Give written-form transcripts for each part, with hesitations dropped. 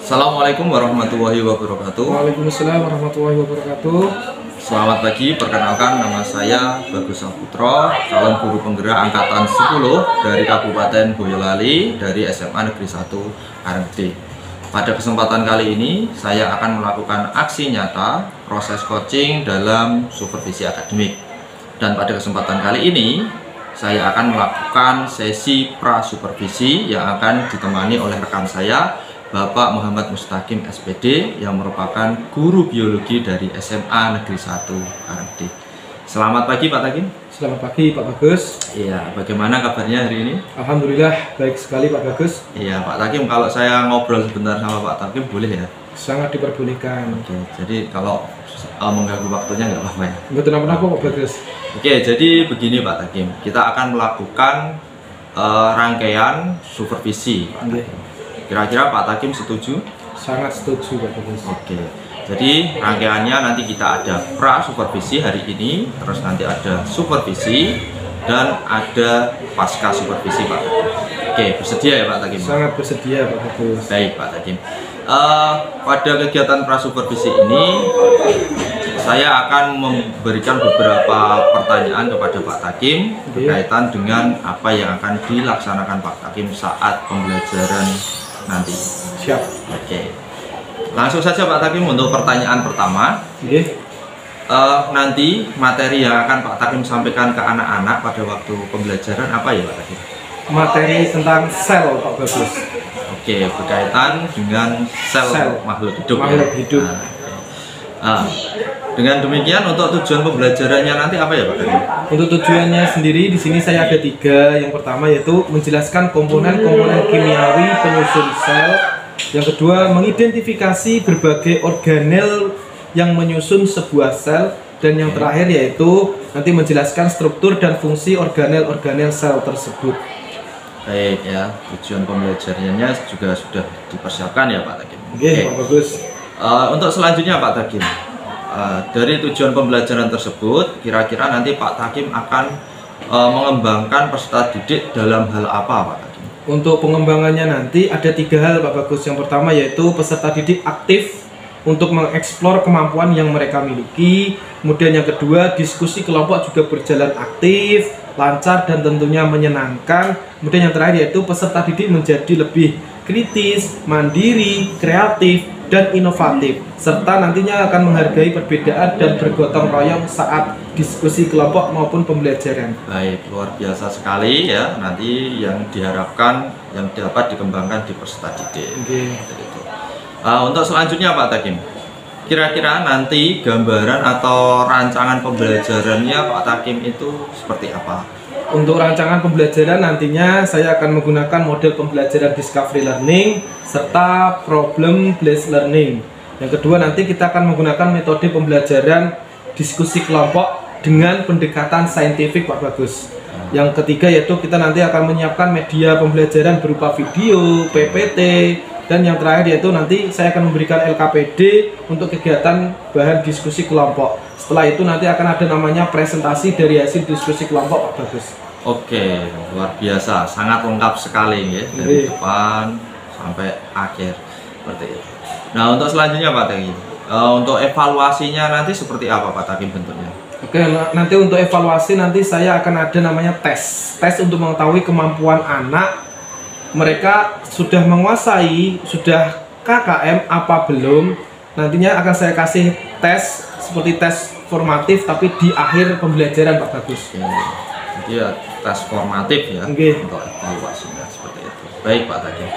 Assalamualaikum warahmatullahi wabarakatuh. Waalaikumsalam warahmatullahi wabarakatuh. Selamat pagi, perkenalkan nama saya Bagus Saputra, calon guru penggerak angkatan 10 dari Kabupaten Boyolali dari SMA Negeri 1 Karenggede. Pada kesempatan kali ini saya akan melakukan aksi nyata proses coaching dalam supervisi akademik. Dan pada kesempatan kali ini saya akan melakukan sesi pra-supervisi yang akan ditemani oleh rekan saya Bapak Muhammad Mustaqim SPD yang merupakan guru biologi dari SMA Negeri 1 Karenggede. Selamat pagi Pak Takim. Selamat pagi Pak Bagus. Iya, bagaimana kabarnya hari ini? Alhamdulillah baik sekali Pak Bagus. Iya Pak Takim, kalau saya ngobrol sebentar sama Pak Takim boleh ya? Sangat diperbolehkan. Oke, jadi kalau mengganggu waktunya nggak apa-apa ya? Betul apa Pak Bagus? Oke, jadi begini Pak Takim, kita akan melakukan rangkaian supervisi. Kira-kira Pak Takim setuju? Sangat setuju Pak Bagus. Oke, jadi rangkaiannya nanti kita ada pra-supervisi hari ini, terus nanti ada supervisi, dan ada pasca supervisi Pak Takim. Oke, bersedia ya Pak Takim? Sangat bersedia Pak Bagus. Baik Pak Takim. Pada kegiatan pra-supervisi ini, saya akan memberikan beberapa pertanyaan kepada Pak Takim berkaitan dengan apa yang akan dilaksanakan Pak Takim saat pembelajaran nanti. Siap. Oke. Langsung saja Pak Takim untuk pertanyaan pertama. Nanti materi yang akan Pak Takim sampaikan ke anak-anak pada waktu pembelajaran apa ya Pak Takim? Materi tentang sel Pak Bagus. Oke, berkaitan dengan sel makhluk hidup. Makhluk hidup. Dengan demikian untuk tujuan pembelajarannya nanti apa ya Pak Takim? Untuk tujuannya sendiri di sini saya ada 3. Yang pertama yaitu menjelaskan komponen-komponen kimiawi penyusun sel. Yang kedua mengidentifikasi berbagai organel yang menyusun sebuah sel. Dan yang terakhir yaitu nanti menjelaskan struktur dan fungsi organel-organel sel tersebut. Baik ya, tujuan pembelajarannya juga sudah dipersiapkan ya Pak Takim. Oke, Pak Bagus. Untuk selanjutnya Pak Takim, dari tujuan pembelajaran tersebut, kira-kira nanti Pak Takim akan mengembangkan peserta didik dalam hal apa Pak Takim? Untuk pengembangannya nanti ada 3 hal Pak Bagus. Yang pertama yaitu peserta didik aktif untuk mengeksplor kemampuan yang mereka miliki. Kemudian yang kedua, diskusi kelompok juga berjalan aktif, lancar dan tentunya menyenangkan. Kemudian yang terakhir yaitu peserta didik menjadi lebih kritis, mandiri, kreatif, dan inovatif, serta nantinya akan menghargai perbedaan dan bergotong royong saat diskusi kelompok maupun pembelajaran. Baik, luar biasa sekali ya, nanti yang diharapkan yang dapat dikembangkan di peserta didik. Untuk selanjutnya Pak Takim, kira-kira nanti gambaran atau rancangan pembelajarannya Pak Takim itu seperti apa? Untuk rancangan pembelajaran nantinya saya akan menggunakan model pembelajaran discovery learning serta problem based learning. Yang kedua nanti kita akan menggunakan metode pembelajaran diskusi kelompok dengan pendekatan saintifik Pak Bagus. Yang ketiga yaitu kita nanti akan menyiapkan media pembelajaran berupa video, PPT, dan yang terakhir yaitu nanti saya akan memberikan LKPD untuk kegiatan bahan diskusi kelompok. Setelah itu nanti akan ada namanya presentasi dari hasil diskusi kelompok Pak Bagus. Oke, luar biasa, sangat lengkap sekali ya, dari depan sampai akhir seperti itu. Nah untuk selanjutnya Pak Takim, untuk evaluasinya nanti seperti apa Pak Takim bentuknya? Oke, nanti untuk evaluasi nanti saya akan ada namanya tes untuk mengetahui kemampuan anak. Mereka sudah menguasai, sudah KKM apa belum. Nantinya akan saya kasih tes seperti tes formatif tapi di akhir pembelajaran Pak Bagus. Jadi ya tes formatif ya untuk evaluasinya seperti itu. Baik Pak Takim.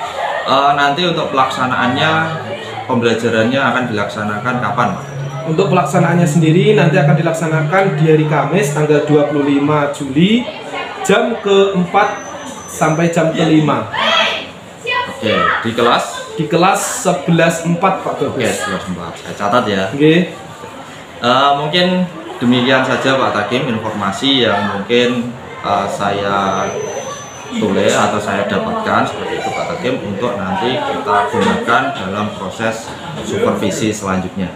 Nanti untuk pelaksanaannya, pembelajarannya akan dilaksanakan kapan Pak? Untuk pelaksanaannya sendiri nanti akan dilaksanakan di hari Kamis tanggal 25 Juli jam ke-4 sampai jam ke-5. Oke, di kelas? Di kelas 11.4 Pak Bagus. Oke, 11.4. Saya catat ya. Oke. Mungkin demikian saja Pak Takim informasi yang mungkin saya tulis atau saya dapatkan seperti itu Pak Takim untuk nanti kita gunakan dalam proses supervisi selanjutnya.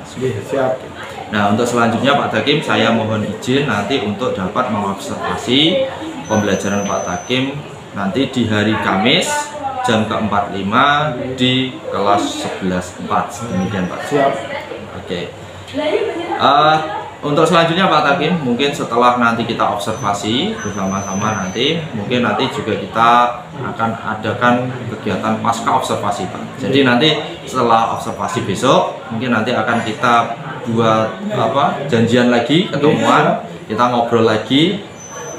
Siap. Nah untuk selanjutnya Pak Takim saya mohon izin nanti untuk dapat mengobservasi pembelajaran Pak Takim nanti di hari Kamis jam ke-45 di kelas 11.4. Demikian Pak. Siap. Oke. Untuk selanjutnya Pak Takim, mungkin setelah nanti kita observasi bersama-sama mungkin nanti juga kita akan adakan kegiatan pasca observasi Pak. Jadi nanti setelah observasi besok, mungkin nanti akan kita buat janjian lagi, ketemuan, kita ngobrol lagi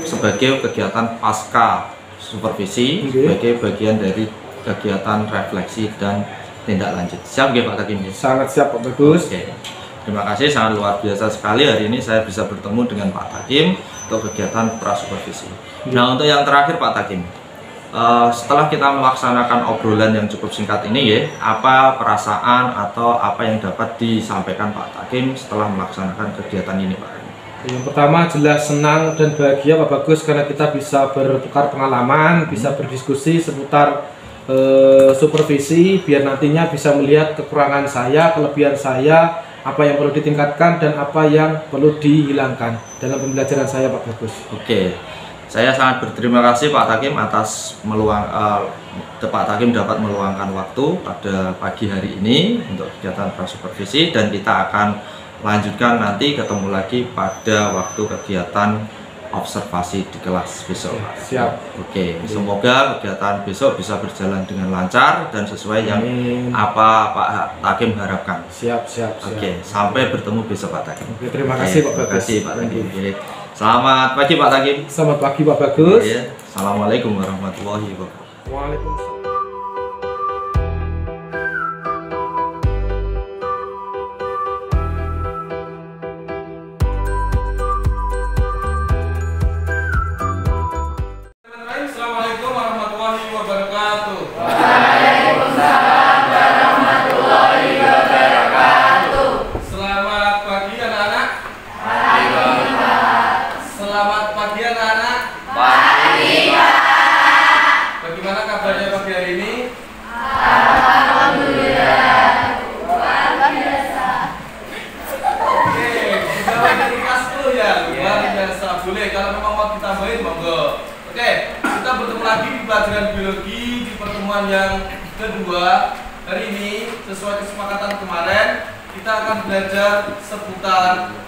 sebagai kegiatan pasca supervisi, sebagai bagian dari kegiatan refleksi dan tindak lanjut. Siap nggih Pak Takim? Sangat siap Pak Bagus. Oke. Terima kasih, sangat luar biasa sekali hari ini saya bisa bertemu dengan Pak Takim untuk kegiatan prasupervisi. Nah, untuk yang terakhir Pak Takim, setelah kita melaksanakan obrolan yang cukup singkat ini ya, apa perasaan atau apa yang dapat disampaikan Pak Takim setelah melaksanakan kegiatan ini Pak? Yang pertama jelas senang dan bahagia Pak Bagus karena kita bisa bertukar pengalaman, bisa berdiskusi seputar supervisi, biar nantinya bisa melihat kekurangan saya, kelebihan saya, apa yang perlu ditingkatkan dan apa yang perlu dihilangkan dalam pembelajaran saya Pak Bagus. Oke, saya sangat berterima kasih Pak Takim atas Pak Takim dapat meluangkan waktu pada pagi hari ini untuk kegiatan prasupervisi, dan kita akan lanjutkan nanti ketemu lagi pada waktu kegiatan observasi di kelas besok. Siap. Oke, semoga kegiatan besok bisa berjalan dengan lancar dan sesuai yang apa Pak Takim harapkan. Siap. Oke, sampai bertemu besok Pak Takim. Oke, terima kasih Pak Bagus. Terima kasih Pak Takim. Selamat pagi Pak Takim. Selamat pagi Pak Bagus. Assalamualaikum warahmatullahi wabarakatuh. Waalaikumsalam. Boleh, kalau memang mau ditambahin monggo. Oke, kita bertemu lagi di pelajaran biologi di pertemuan yang kedua. Hari ini sesuai kesepakatan kemarin kita akan belajar seputar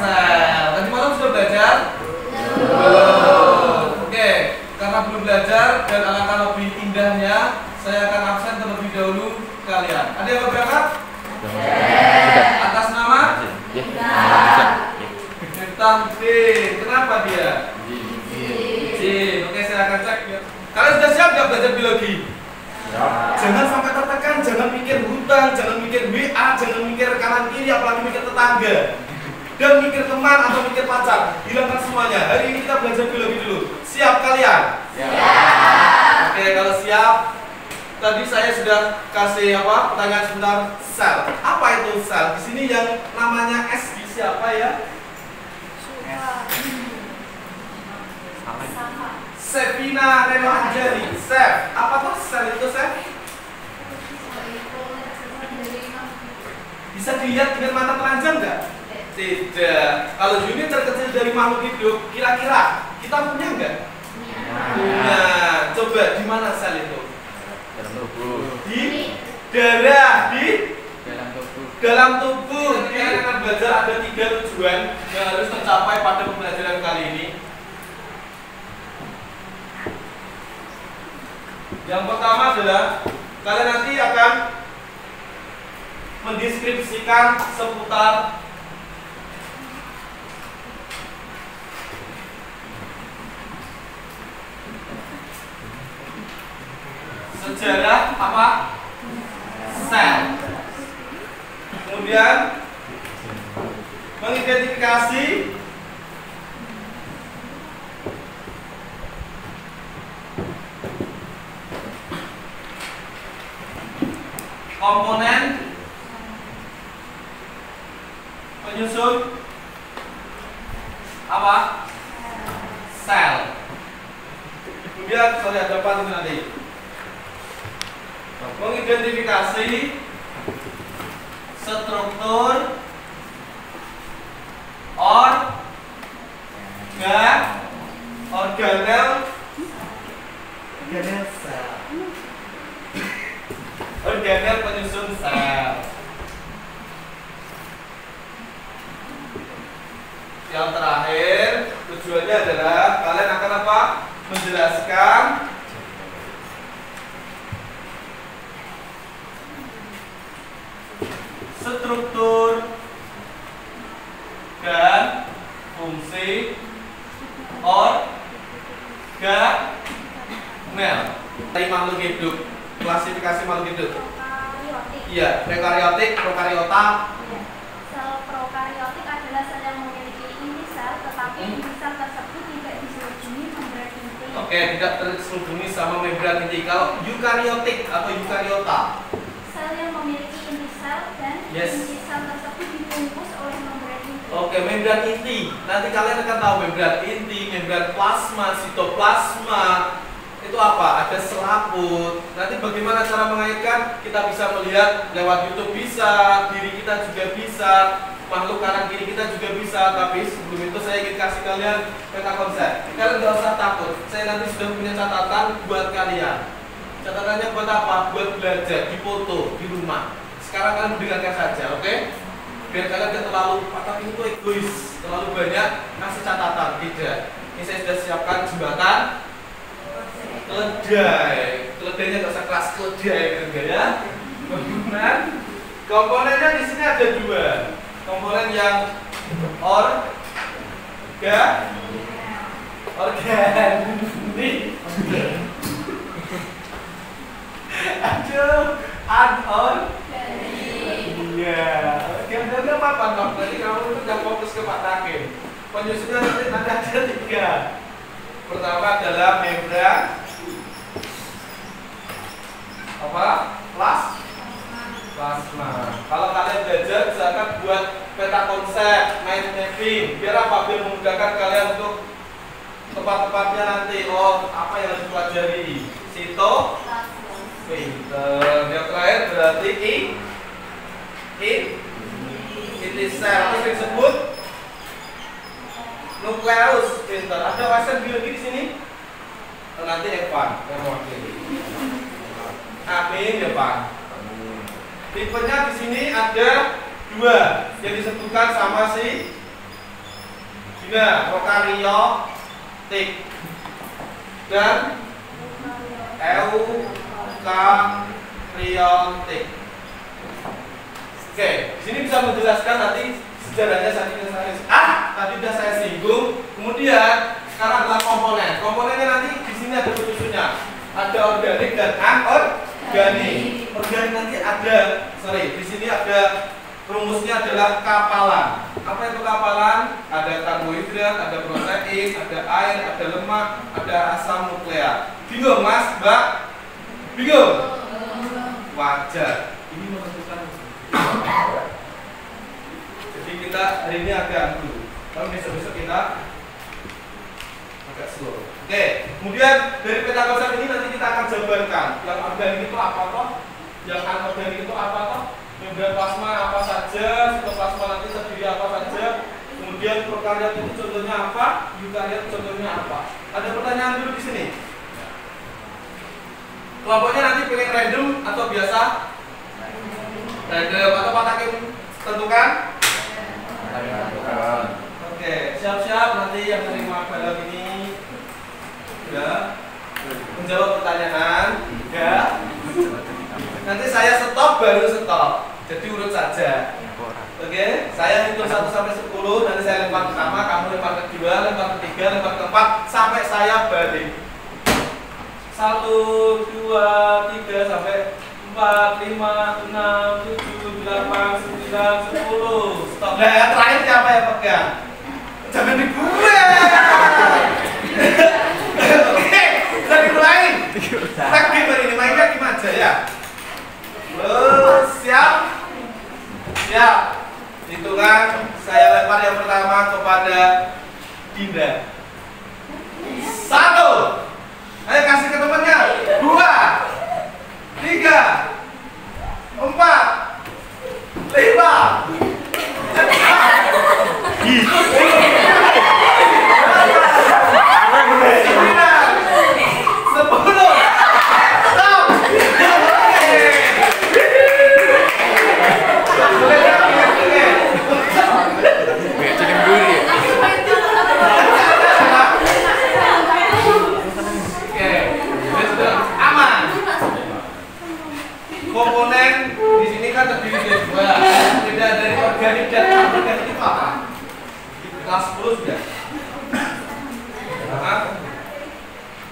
sel. Tadi malam sudah belajar? Belum. Oke, karena belum belajar dan alangkah lebih indahnya, saya akan absen terlebih dahulu kalian. Ada yang mau berangkat? Atas nama? Tanti. Kenapa dia? Jin. Oke, saya akan cek. Kalian sudah siap nggak belajar biologi? Jangan sampai tertekan, jangan mikir hutan, jangan mikir WA, jangan mikir kanan kiri, apalagi mikir tetangga dan mikir teman atau mikir pacar. Hilangkan semuanya. Hari ini kita belajar biologi dulu. Siap kalian? Siap. Oke, kalau siap, tadi saya sudah kasih pertanyaan sebentar sel. Apa itu sel? Di sini yang namanya S di siapa ya? Sevina Reno Anjali. Sef. Apa tuh sel itu, Sef? Bisa dilihat dengan mata telanjang nggak? Tidak. Kalau unit terkecil dari makhluk hidup, kira-kira kita punya nggak? Punya. Coba di mana sel itu? Dalam tubuh. Di darah. Di dalam tubuh. Kalian akan belajar ada 3 tujuan yang harus tercapai pada pembelajaran kali ini. Yang pertama adalah kalian nanti akan mendeskripsikan seputar sejarah sel. Kemudian mengidentifikasi komponen penyusun sel. Kemudian ada apa nanti? Mengidentifikasi struktur organel Yang terakhir, tujuannya adalah kalian akan apa? Menjelaskan struktur dan fungsi organel dari makhluk hidup. Klasifikasi makhluk hidup. Iya, prekariotik, prokariota. Sel prokariotik adalah sel yang memiliki inti sel, tetapi inti sel tersebut tidak diselubungi membran inti. Oke, tidak terselubungi sama membran inti. Kalau eukariotik atau eukariota? Sel yang memiliki inti sel dan inti sel tersebut dibungkus oleh membran inti. Oke, membran inti. Nanti kalian akan tahu membran inti, membran plasma, sitoplasma. Itu apa? Ada selaput. Nanti bagaimana cara mengaitkan? Kita bisa melihat lewat YouTube bisa, diri kita juga bisa, makhluk kanan kiri kita juga bisa. Tapi sebelum itu saya ingin kasih kalian peta konsep. Kalian nggak usah takut. Saya nanti sudah punya catatan buat kalian. Catatannya buat apa? Buat belajar, di foto, di rumah. Sekarang kalian dengarkan saja, oke? Biar kalian tidak terlalu tapi itu egois, terlalu banyak kasih catatan. Tidak. Ini saya sudah siapkan jembatan keledai. Keledainya nggak usah kelas keledai gitu ya. Kemudian komponennya di sini ada dua. Komponen yang organik. Aduh, iya. Gambarnya apa dong? Tadi kamu itu udah fokus ke Pak Takim. Penyusunnya nanti ada tiga. Pertama adalah membran plasma. Kalau kalian belajar misalkan buat peta konsep, mind mapping, biar apa? Biar memudahkan kalian untuk tepat-tepatnya nanti. Oh, apa yang harus dipelajari? Pinter. Yang terakhir berarti inti sel. Terus disebut nukleus. Pinter. Ada wawasan biologi di sini? Nanti Evan yang mewakili. Amin ya Pak. Tipenya di sini ada dua yang disebutkan sama si Gina, prokariotik dan eukariotik. Oke, di sini bisa menjelaskan nanti sejarahnya tadi sudah saya singgung. Kemudian sekarang adalah komponen. Komponennya nanti di sini ada penyusunnya. Ada organik dan anorganik. Organik nanti ada, di sini ada rumusnya adalah kapalan. Apa itu kapalan? Ada karbohidrat, ada protein, ada air, ada lemak, ada asam nukleat. Bingung Mas, Mbak? Bingung? Wajar. Ini menentukan. Jadi kita hari ini agak dulu. Kalau besok-besok kita agak slow. Oke, kemudian dari peta konsep ini nanti kita akan jabarkan yang organik itu apa toh, yang anorganik itu apa toh, membran plasma apa saja, sitoplasma nanti terdiri apa saja, kemudian prokariot itu contohnya apa, eukariot contohnya apa. Ada pertanyaan dulu di sini. Kelompoknya nanti pilih random atau biasa? Random atau Pak Takim tentukan? Oke, siap-siap nanti yang menerima balon ini. Ya, menjawab pertanyaan. Ya. Nanti saya stop baru stop. Jadi urut saja. Oke, saya hitung 1 sampai 10. Nanti saya lempar pertama, kamu lempar kedua, lempar ketiga, lempar keempat sampai saya balik. 1, 2, 3 sampai 4, 5, 6, 7, 8, 9, 10. Stop. Nah, yang terakhir siapa yang pegang? Jangan di gue. Oke, kita dimulai. Tag game ini mainnya gimana aja ya? Siap? Siap. Hitungan saya lempar yang pertama kepada Dinda. 1. Ayo kasih ke temannya. 2, 3, 4, 5. 10 sudah? Hah?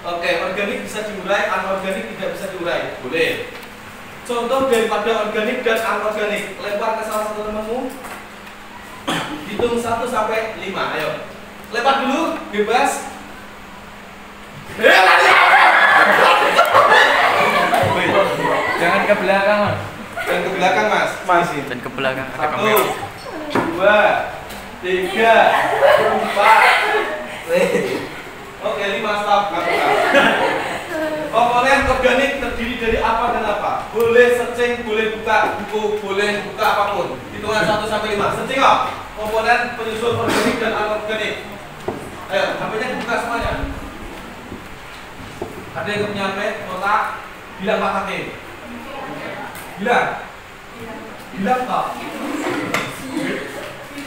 Oke, organik bisa diurai, anorganik tidak bisa diurai. Boleh. Contoh daripada organik dan anorganik, lempar ke salah satu temanmu. Hitung 1 sampai 5. Ayo. Lempar dulu, bebas. Jangan ke belakang, Mas. Dan ke belakang, Mas. Masih. Dan ke belakang ada 1, kamera. 2, 3, 4. Oke, 5 stop. Komponen organik terdiri dari apa dan apa? Boleh searching, boleh buka buku, boleh buka apapun. Hitungan 1 sampai 5. Searching kok. Komponen penyusun organik dan anorganik. Ayo, HP-nya dibuka semuanya. Ada yang punya HP, kotak, bilang Pak Hakim. Bilang. Bilang kok.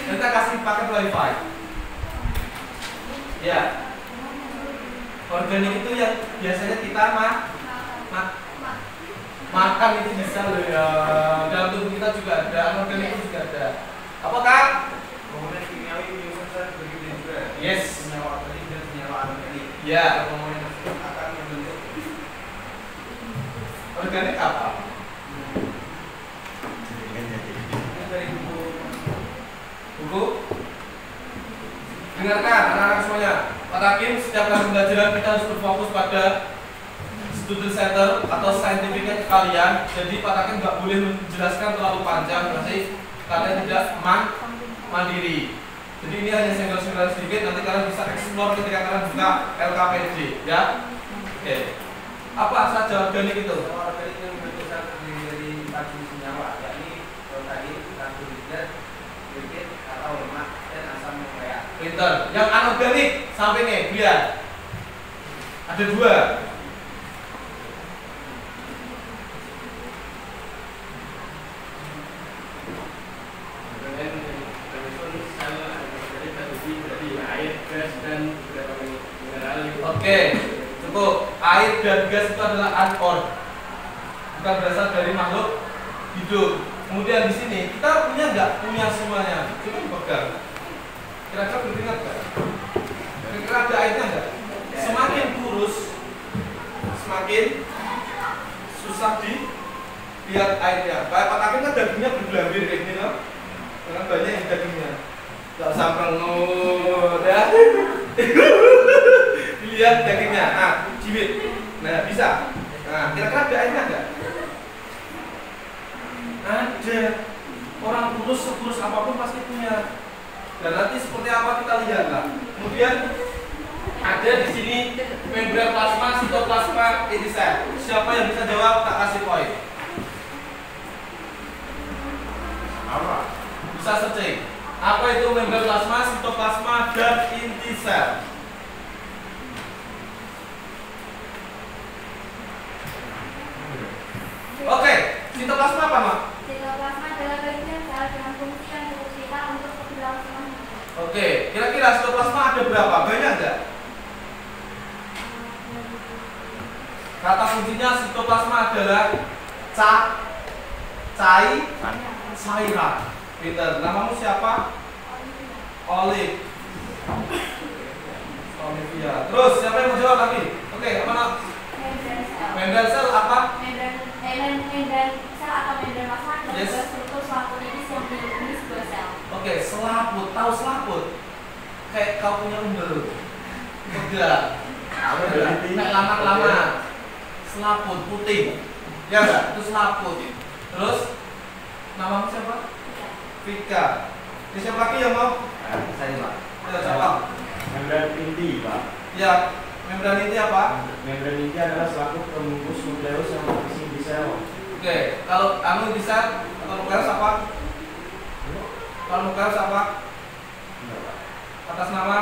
Kita kasih paket wifi. Ya. Organik itu yang biasanya kita makan itu bisa loh ya. Dalam tubuh kita juga ada, anorganik itu juga ada. Apakah? Komponen kimiawi penyusun begitu juga. Yes. Senyawa organik dan senyawa anorganik. Ya. Komponen tersebut akan membentuk. Organik apa? Dari buku. Buku. Dengarkan anak-anak semuanya. Pak Hakim, setiap kali pembelajaran kita harus berfokus pada student center atau scientific kalian. Jadi Pak Hakim nggak boleh menjelaskan terlalu panjang, nanti kalian tidak mandiri. Jadi ini hanya single sedikit, nanti kalian bisa explore ketika kalian buka LKPD, ya. Oke. Apa saja organik itu? Organik yang berasal dari pacu senyawa, yakni protein, karbohidrat, lipid atau lemak dan asam nukleat. Pinter. Yang anorganik sampingnya, lihat. Ada 2. Oke, cukup. Air dan gas itu adalah anon, bukan berasal dari makhluk hidup. Kemudian di sini kita punya nggak? Punya semuanya. Coba dipegang. Kira-kira beringat nggak? Kira-kira ada airnya nggak? Semakin kurus, semakin susah dilihat airnya. Kayak Pak Hakim kan dagingnya bergelambir kayak gini loh. Karena banyak yang dagingnya. Gak usah prengut ya. Dilihat dagingnya. Nah, cibit. Nah, bisa. Nah, kira-kira ada airnya nggak? Ada. Orang kurus sekurus apapun pasti punya. Dan nanti seperti apa kita lihat lah. Kemudian ada di sini membran plasma, sitoplasma, intisel. Siapa yang bisa jawab tak kasih poin. Apa? Bisa searching. Apa itu membran plasma, sitoplasma, dan intisel? Oke, sitoplasma apa, Mak? Sitoplasma adalah bagian sel dengan fungsi yang cukup vital untuk keberlangsungan. Oke, kira-kira sitoplasma ada berapa? Banyak nggak? Kata kuncinya sitoplasma adalah cairan. Peter, namamu siapa? Olivia. Terus siapa yang mau jawab lagi? Oke, apa nama? Membran sel apa? Membran sel atau membran plasma adalah Yes. struktur selaput tipis yang dilindungi sebuah sel. Oke, selaput. Tahu selaput? Kayak kau punya umber. Enggak. Kayak lamak-lamak. Selaput putih. Ya enggak? Itu selaput. Terus namamu siapa? Vika. Ini siapa lagi yang mau? Saya, Pak. Ya, siapa? Membran inti, Pak. Ya, membran inti apa? Membran inti adalah selaput pembungkus nukleus yang berisi di sel. Oke, kalau anu bisa atau nukleus apa? Kalau nukleus apa? Atas nama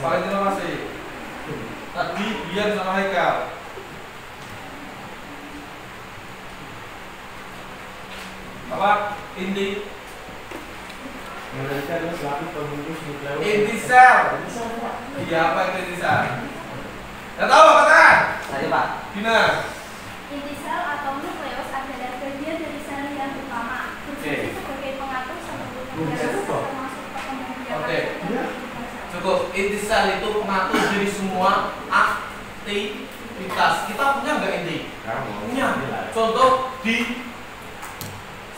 Valentino masih. Tadi Bian sama Haikal. Apa? Inti. Membran inti adalah selaput pembungkus nukleus. Inti sel. Iya, apa itu inti sel? Tidak tahu apa katakan? Saya, Pak. Dina. Inti sel atau nukleus adalah bagian dari sel yang utama, berfungsi sebagai pengatur seluruh organ termasuk perkembangan biak Oke. dan Cukup. Inti sel itu pengatur dari semua aktivitas. Kita punya nggak inti? Punya. Contoh di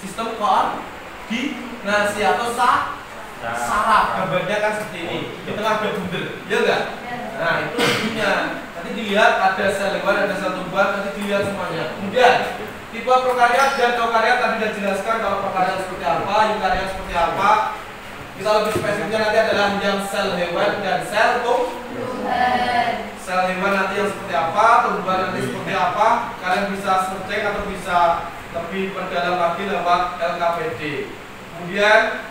sistem koordinasi atau saraf. Gambarnya kan seperti ini. Di tengah ada bunder, ya enggak? Nah itu intinya. Nanti dilihat ada sel hewan, ada sel tumbuhan. Nanti dilihat semuanya. Kemudian tipe prokariot dan eukariot tadi sudah dijelaskan. Kalau prokariot seperti apa, eukariot seperti apa. Kita lebih spesifiknya nanti adalah yang sel hewan dan sel tumbuhan. Sel hewan nanti yang seperti apa, tumbuhan nanti seperti apa. Kalian bisa searching atau bisa lebih perdalam lagi lewat LKPD. Kemudian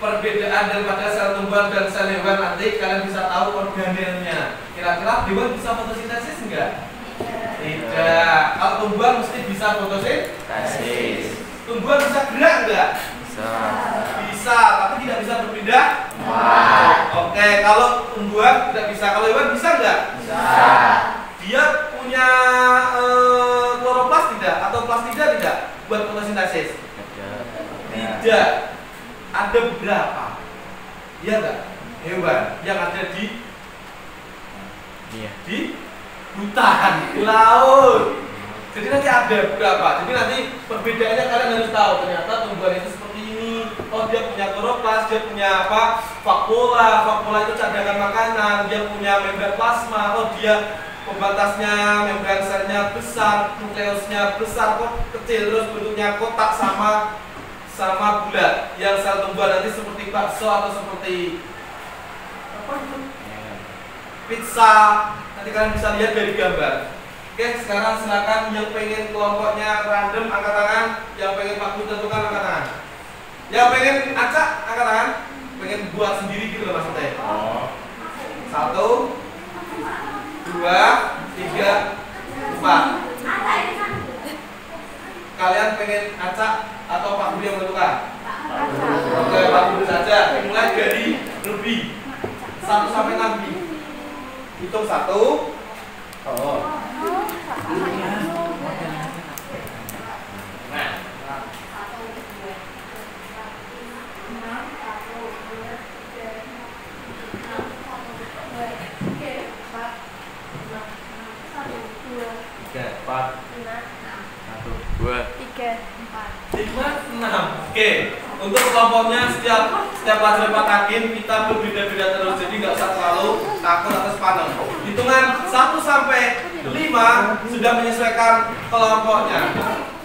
perbedaan daripada sel tumbuhan dan sel hewan nanti kalian bisa tahu organelnya. Kira-kira hewan bisa fotosintesis enggak? Tidak. Kalau tumbuhan mesti bisa fotosintesis. Tumbuhan bisa gerak enggak? Bisa, tapi tidak bisa berpindah. Oke, kalau tumbuhan tidak bisa, kalau hewan bisa enggak? Bisa. Dia punya kloroplas tidak atau plastida tidak buat fotosintesis? Tidak. Ada beberapa. Iya enggak? Hewan yang ada di hutan, di laut. Jadi nanti ada beberapa. Jadi nanti perbedaannya kalian harus tahu. Ternyata tumbuhan itu seperti ini. Oh dia punya kloroplas, dia punya apa? Vakuola. Vakuola itu cadangan makanan. Dia punya membran plasma. Oh dia pembatasnya membran selnya besar, nukleusnya besar kok kecil, terus bentuknya kotak sama bulat. Yang sel tumbuhan nanti seperti bakso atau seperti apa itu? Pizza. Nanti kalian bisa lihat dari gambar. Oke, sekarang silakan yang pengen kelompoknya random angkat tangan, yang pengen Pak Guru tentukan angkat tangan. Yang pengen acak angkat tangan, pengen buat sendiri gitu loh maksudnya. 1, 2, 3, 4. Kalian pengen acak atau Pak Guru yang menentukan? Oke, Pak Guru saja. Mulai dari lebih 1 sampai 6. Hitung 1. Oke, untuk kelompoknya setiap pelajaran Pak Hakim kita berbeda-beda terus, jadi nggak usah terlalu takut atau sepaneng. Hitungan 1 sampai 5 sudah menyesuaikan kelompoknya.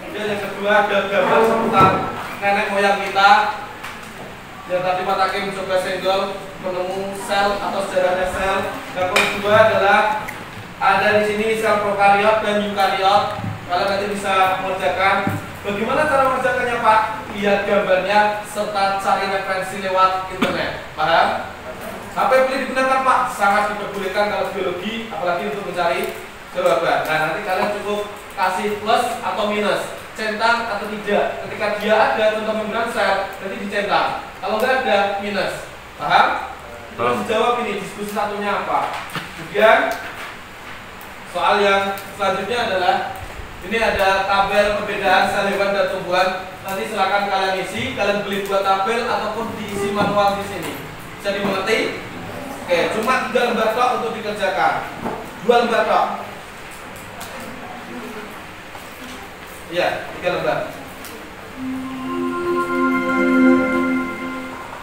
Kemudian yang kedua ada gambar seputar nenek moyang kita. Yang tadi Pak Hakim coba senggol menemu sel atau sejarahnya sel. Yang kedua adalah ada di sini sel prokariot dan eukariot. Kalian nanti bisa mengerjakan. Bagaimana cara mengerjakannya Pak? Lihat gambarnya serta cari referensi lewat internet. Paham? Sampai pilih digunakan Pak, sangat diperbolehkan kalau biologi, apalagi untuk mencari jawaban. Nah nanti kalian cukup kasih plus atau minus, centang atau tidak. Ketika dia ada contoh membran sel, nanti dicentang. Kalau nggak ada, minus. Paham? Terus jawab ini, diskusi satunya apa. Kemudian soal yang selanjutnya adalah ini ada tabel perbedaan sel hewan dan tumbuhan. Nanti silakan kalian isi, kalian beli 2 tabel ataupun diisi manual di sini. Bisa dimengerti? Oke, cuma 3 lembar tok untuk dikerjakan. 2 lembar tok. Iya, 3 lembar.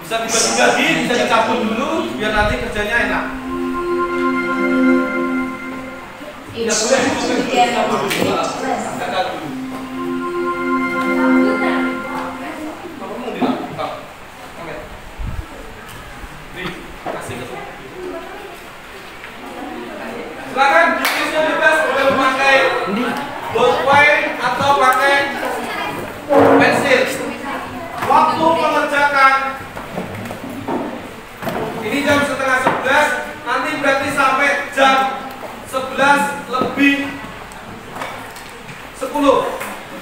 Bisa dibagi-bagi, bisa dicampur dulu biar nanti kerjanya enak. Tidak boleh dicampur dulu. Kakak dulu. Kamu mau dilakukan? Oke. Kasih ke sini. Silakan ditulisnya bebas, boleh memakai ballpoint atau pakai pensil. Waktu mengerjakan ini jam setengah 11, nanti berarti sampai jam 11 lebih 10.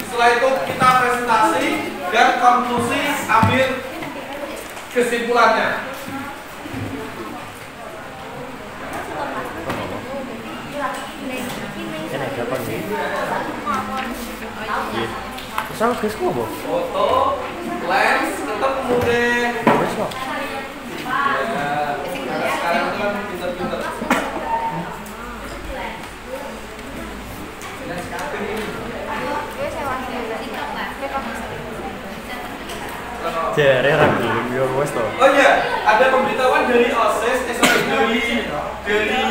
Setelah itu kita presentasi dan konklusi, ambil kesimpulannya. Foto, lens, tetap kemudian Karena sekarang itu kan pinter-pinter. Jare ra gelem yo wes to. Oh iya, ada pemberitahuan dari OSIS, dari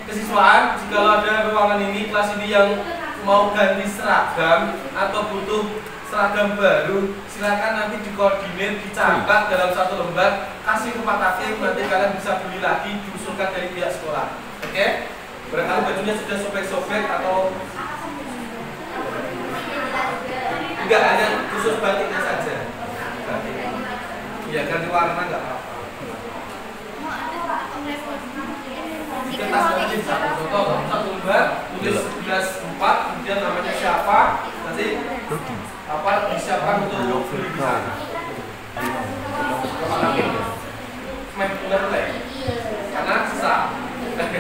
kesiswaan jika ada ruangan ini, kelas ini yang mau ganti seragam atau butuh seragam baru, silakan nanti dikoordinir, dicatat dalam satu lembar, kasih ke Pak Takim, nanti kalian bisa beli lagi, diusulkan dari pihak sekolah. Oke? Barangkali bajunya sudah sobek-sobek atau enggak, hanya khusus batiknya saja. Iya, ganti warna enggak apa-apa. Kita tas wajib satu contoh, satu lembar, tulis 11/4, kemudian namanya siapa, nanti apa disiapkan untuk beli di sana. Main mulai, karena susah. Ini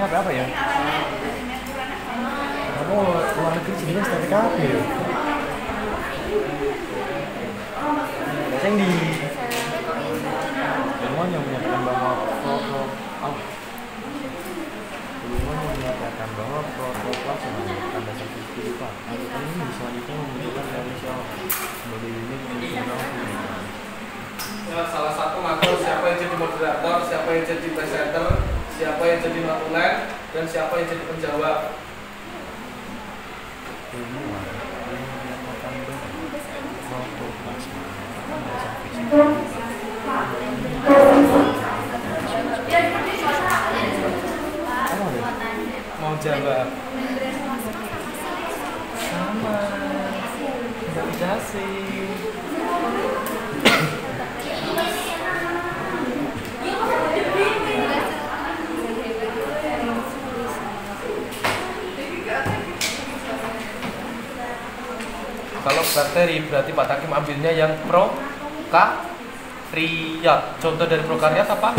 apa ya? Kamu luar negeri sini kan STPKB ya? Yang di Rumah yang menyatakan bahwa protokol kelas menggunakan dasar kehidupan. Angkutan ini selanjutnya membutuhkan realisasi sebagai unit fungsional. Ya, salah satu ngatur siapa yang jadi moderator, siapa yang jadi presenter, siapa yang jadi notulen, dan siapa yang jadi penjawab. Mau jawab sama nggak bisa sih. Kalau bakteri berarti Pak Takim ambilnya yang prokaryot. Contoh dari prokaryot apa?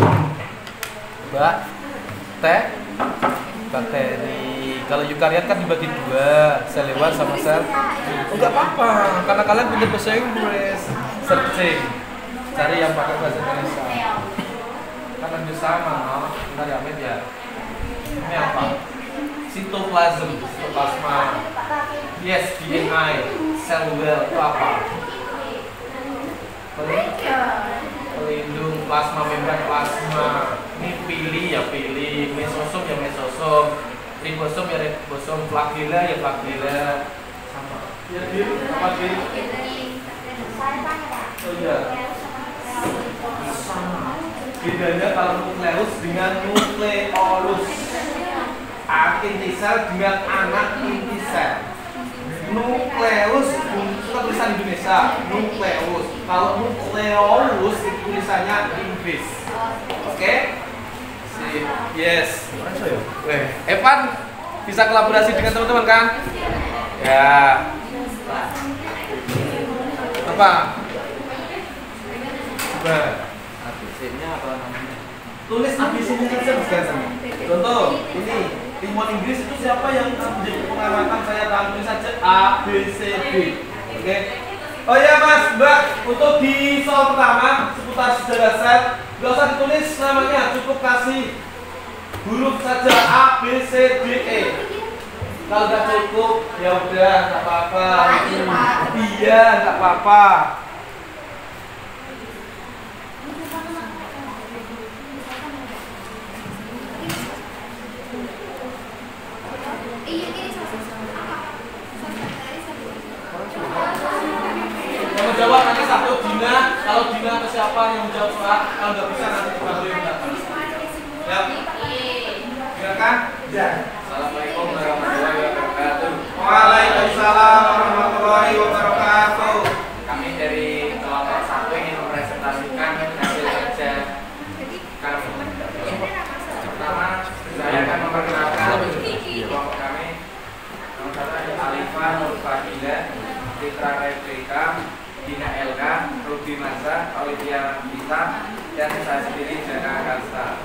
Bakteri. Kalau eukaryot kan dibagi dua, sel hewan sama sel. Enggak apa-apa, karena kalian punya bahasa Inggris. Searching, cari yang pakai bahasa Indonesia. Karena hampir sama, no? Bentar ya, Med ya. Ini apa? Sitoplasma. Yes, DNA. Sel wall itu apa? Pelindung plasma, membran plasma. Ini pili ya pili, mesosom ya mesosom, ribosom ya ribosom, flagella ya flagella. Sama. Ya Gil, apa Gil? Oh iya. Sama. Bedanya kalau nukleus dengan nukleolus. Inti sel dengan anak inti sel. Nukleus itu tulisan Indonesia, nukleus. Kalau nukleolus itu tulisannya Inggris. Oke? Sip. Yes. Evan bisa kolaborasi dengan teman-teman kan? Ya. Apa? Nah. ABC-nya apa namanya? Tulis ABC-nya saja Mas Gansen. Contoh, ini Timon Inggris itu siapa yang menjadi pengamatan saya dalam tulis saja A, B, C, D. Oke. Oh ya Mas, Mbak, untuk di soal pertama seputar sejarah sel, nggak usah ditulis namanya, cukup kasih huruf saja A, B, C, D, E. Kalau nggak cukup, ya udah, nggak apa-apa. Iya, nggak apa-apa. Yang menjawab nanti satu Dina, kalau Dina atau siapa yang menjawab soal, kalau nggak bisa nanti dibantu yang datang. Ya, silakan. Ya. Assalamualaikum warahmatullahi wabarakatuh. Waalaikumsalam warahmatullahi wabarakatuh. Kami dari kelompok 1 ingin mempresentasikan hasil kerja kami. Pertama, saya akan memperkenalkan kelompok kami. Nomor 1 Alifah Nurfadila, Citra Replika, Dina Elka, Ruby Masa, Olivia Gita, dan saya sendiri Jana Kalsta.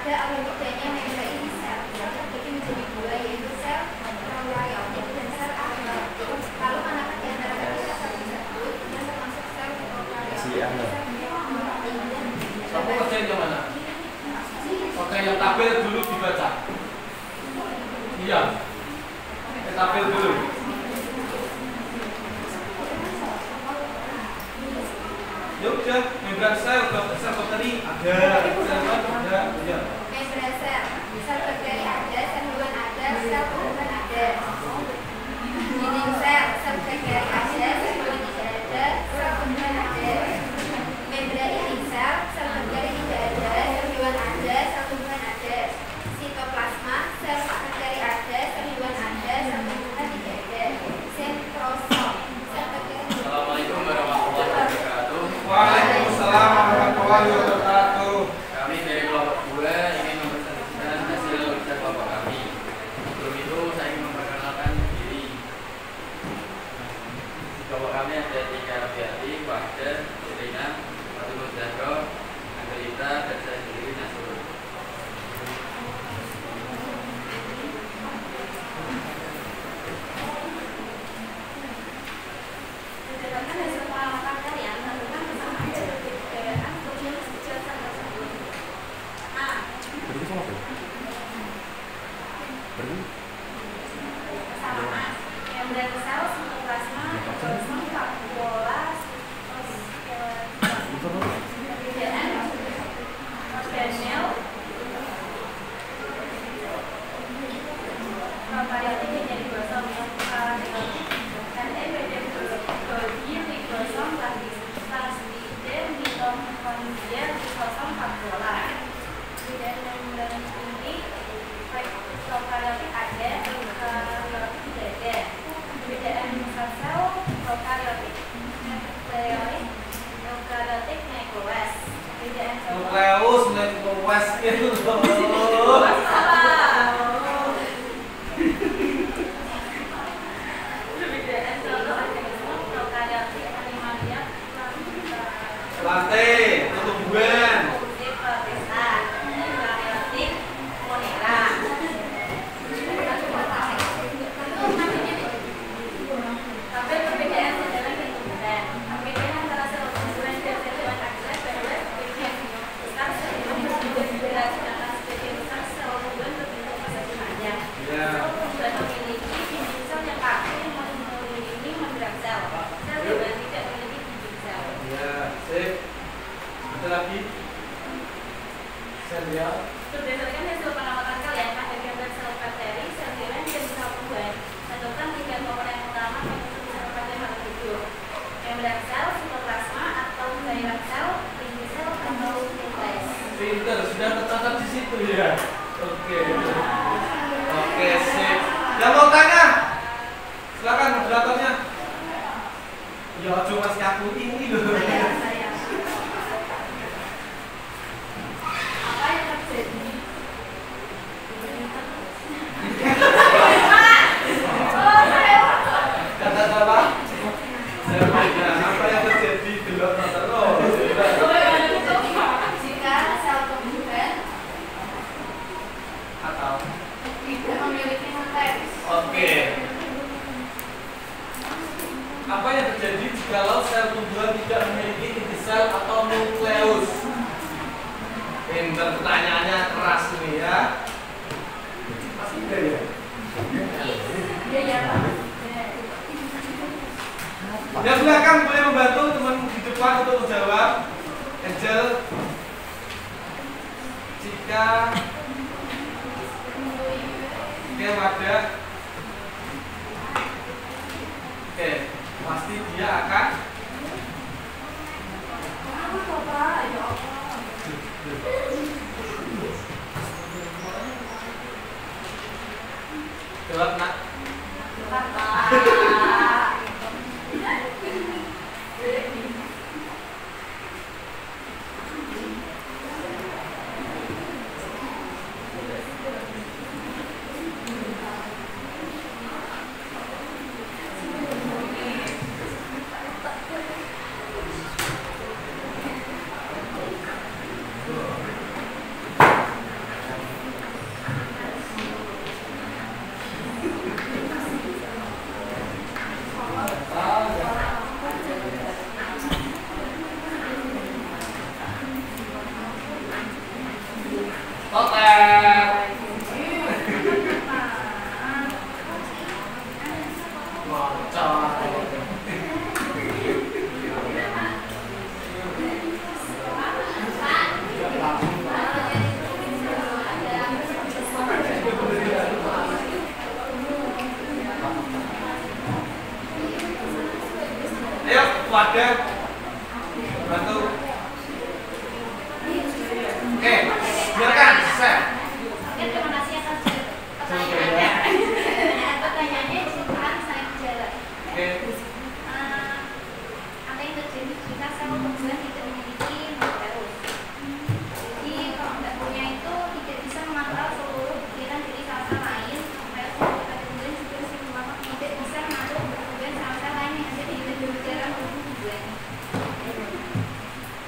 ada atau tidaknya membran ini sel terbagi menjadi dua, yaitu sel prokariotik dan sel akariotik. Lalu manakah di antara ketiga sel tersebut yang termasuk sel prokariotik? Kamu kerjain yang mana? Oke, yang tabel dulu dibaca. Iya. Tabel dulu. Ya udah, membran sel bakteri ada, ada, ya. Membran sel bakteri ada, sel hewan ada, sel tumbuhan ada. Dinding sel bakteri ada, sel hewan tidak ada, sel tumbuhan ada. Membran inti sel bakteri tidak ada, sel hewan ada, sel tumbuhan ada. Sitoplasma sel bakteri ada, sel hewan ada, sel tumbuhan tidak ada. Sentrosom sel bakteri. Assalamualaikum warahmatullahi wabarakatuh. Waalaikumsalam warahmatullahi wabarakatuh. Kami dari kelompok 2 ingin mempresentasikan hasil riset kelompok kami. Sebelum itu saya ingin memperkenalkan diri. Di kelompok kami ada 3 Rabiati, Wahda, Irina, Fatimah Zahra, Angelita, dan saya sendiri Nasrul. Berdasarkan hasil pengamatan kalian, tentukan kesamaan dari kebudayaan problem kejelasan tersebut. A. Kesamaan membran sel, sitoplasma, sitosol, vakuola, perbedaan organel, prokariotik menjadi gosong, prokariotik dan bagi mikrosom, plastide, mitokondria, lisosom, vakuola. Perbedaan membran ini prokariotik ada, prokariotik tidak ada. Perbedaan sel prokariotik, prokariotik nukleus. Perbedaan Nukleus, nukleus itu loh. Perbedaan sel organisme prokariotik, animalia, Lantai, tumbuhan. protista, eukariotik, monera. Sampai perbedaan sedalam dan tumbuhan. Perbedaan antara sel tumbuhan dan sel hewan adalah bahwa sebagian besar sel hewan berbentuk bulat, sedangkan sebagian besar sel tumbuhan berbentuk persegi panjang. Ya. Sel tumbuhan memiliki dinding sel yang kaku yang mengelilingi membran sel. Sel hewan tidak memiliki dinding sel. Ya, sip. Ada lagi? Serial. Berdasarkan hasil pengamatan kalian pada gambar sel bakteri, sel hewan, dan sel tumbuhan, tentukan 3 komponen utama mengikuti sel pada makhluk hidup. Membran sel, sitoplasma atau cairan sel, inti sel atau nukleus. Pinter, sudah tercatat di situ ya. Oke. Oke, sip. Yang mau tanya? Silakan moderatornya. Ya, cuma si aku ini loh. Saya. Apa yang terjadi? Kata apa? Apa yang terjadi di luar terus? Jika sel tumbuhan Atau tidak memiliki nukleus. oke. Apa yang terjadi jikalau sel tumbuhan tidak memiliki inti sel atau nukleus? Pinter, pertanyaannya keras nih ya. Masih ada ya? Iya, ya, Pak. Yang belakang boleh membantu teman di depan untuk menjawab. Angel, jika dia ada, oke, pasti dia akan jawab nak. Bantu. Oke, biarkan saya. Terima kasih atas pertanyaannya. Pertanyaannya kesimpulan saya menjawab. Oke. Apa yang terjadi jika sel pembuahan tidak memiliki nukleus? Jadi kalau nggak punya itu tidak bisa mengontrol seluruh kegiatan dari sel-sel lain. Nukleus pada kemudian juga tidak bisa mengatur pertumbuhan sel-sel lain yang ada di negara pembuahan.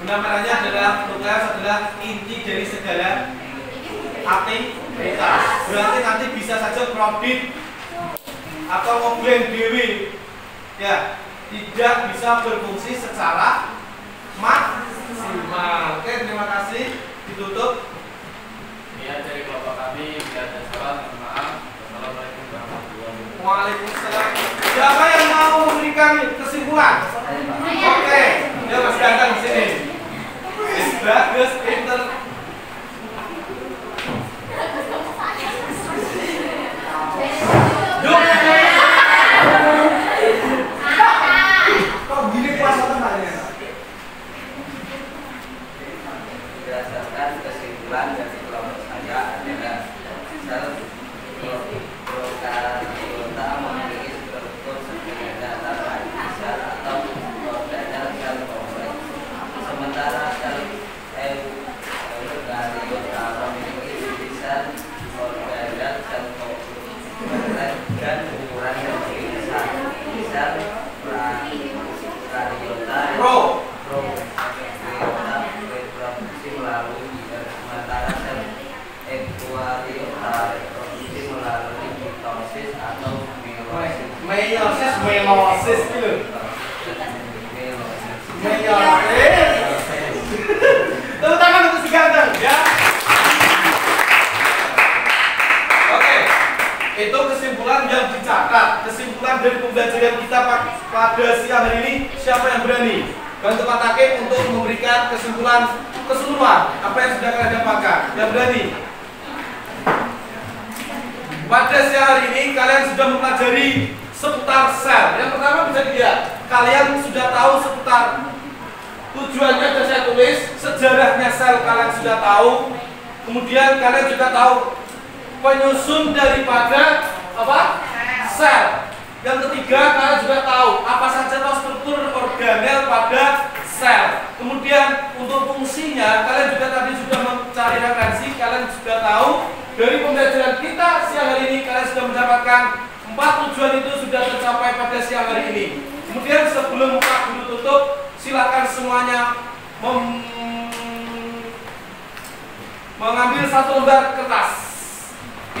Penampakannya adalah nukleus adalah inti dari segala aktivitas. Berarti nanti bisa saja produk atau mobil DW ya tidak bisa berfungsi secara maksimal. Oke, terima kasih. Ditutup. Ya, dari Bapak kami bila ada salah, mohon maaf. Assalamualaikum warahmatullahi wabarakatuh. Waalaikumsalam. Siapa yang mau memberikan kesimpulan? Oke, dia Mas Ganteng di sini. Bagus, pinter. Yuk. Kok gini kelas tanya? Berdasarkan kesimpulan dari kelompok saya adalah sel prokaryota memiliki struktur sederhana tanpa inisial atau organel sel kompleks, sementara sel eukaryota memiliki irisan organel sel kompleks dan ukuran yang lebih besar. Sel prokaryota reproduksi melalui giga, sementara sel eukaryota reproduksi melalui mitosis atau meiosis. Meiosis gitu. Meiosis. Tepuk tangan untuk si Ganteng ya. Oke. Itu kesimpulan yang dicatat. Kesimpulan dari pembelajaran kita pada siang hari ini. Siapa yang berani? Bantu Pak Takim untuk memberikan kesimpulan keseluruhan apa yang sudah kalian dapatkan. Yang berani? Pada siang hari ini kalian sudah mempelajari seputar sel. Yang pertama bisa dilihat, kalian sudah tahu seputar tujuannya sudah saya tulis, sejarahnya sel kalian sudah tahu. Kemudian kalian juga tahu penyusun daripada apa? Sel. Yang ketiga, kalian juga tahu apa saja struktur organel pada sel. Kemudian untuk fungsinya, kalian juga tadi sudah mencari referensi, kalian sudah tahu dari pembelajaran kita siang hari ini, kalian sudah mendapatkan 4 tujuan itu sudah tercapai pada siang hari ini. Kemudian sebelum Pak Guru tutup, silakan semuanya mengambil satu lembar kertas.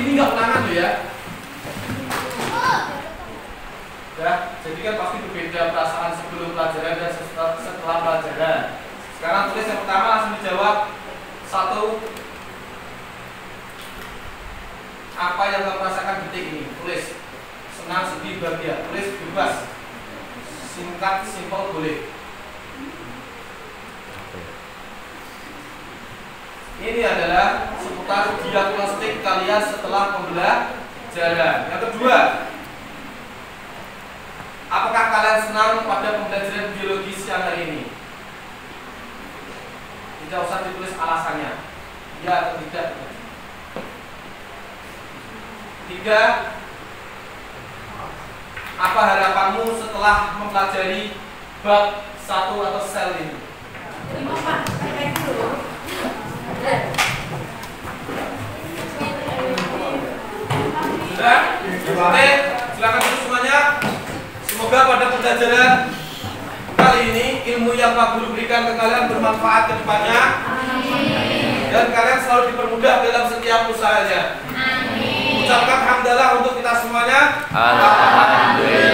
Ini nggak ulangan tuh ya. Ya, jadi kan pasti berbeda perasaan sebelum pelajaran dan setelah pelajaran. Sekarang tulis yang pertama, langsung dijawab. 1. Apa yang kamu rasakan detik ini? Tulis. Senang, sedih, bahagia. Tulis bebas. Singkat, simpel boleh. Ini adalah seputar diagnostik kalian setelah pembelajaran. Yang kedua, apakah kalian senang pada pembelajaran biologi siang hari ini? Tidak usah ditulis alasannya, ya atau tidak. 3. Apa harapanmu setelah mempelajari bab 1 atau sel ini? Sudah? Oke, silakan duduk semuanya. Semoga pada pembelajaran kali ini ilmu yang Pak Guru berikan ke kalian bermanfaat ke depannya. Dan kalian selalu dipermudah dalam setiap usahanya. Ucapkan hamdalah untuk kita semuanya. Alhamdulillah.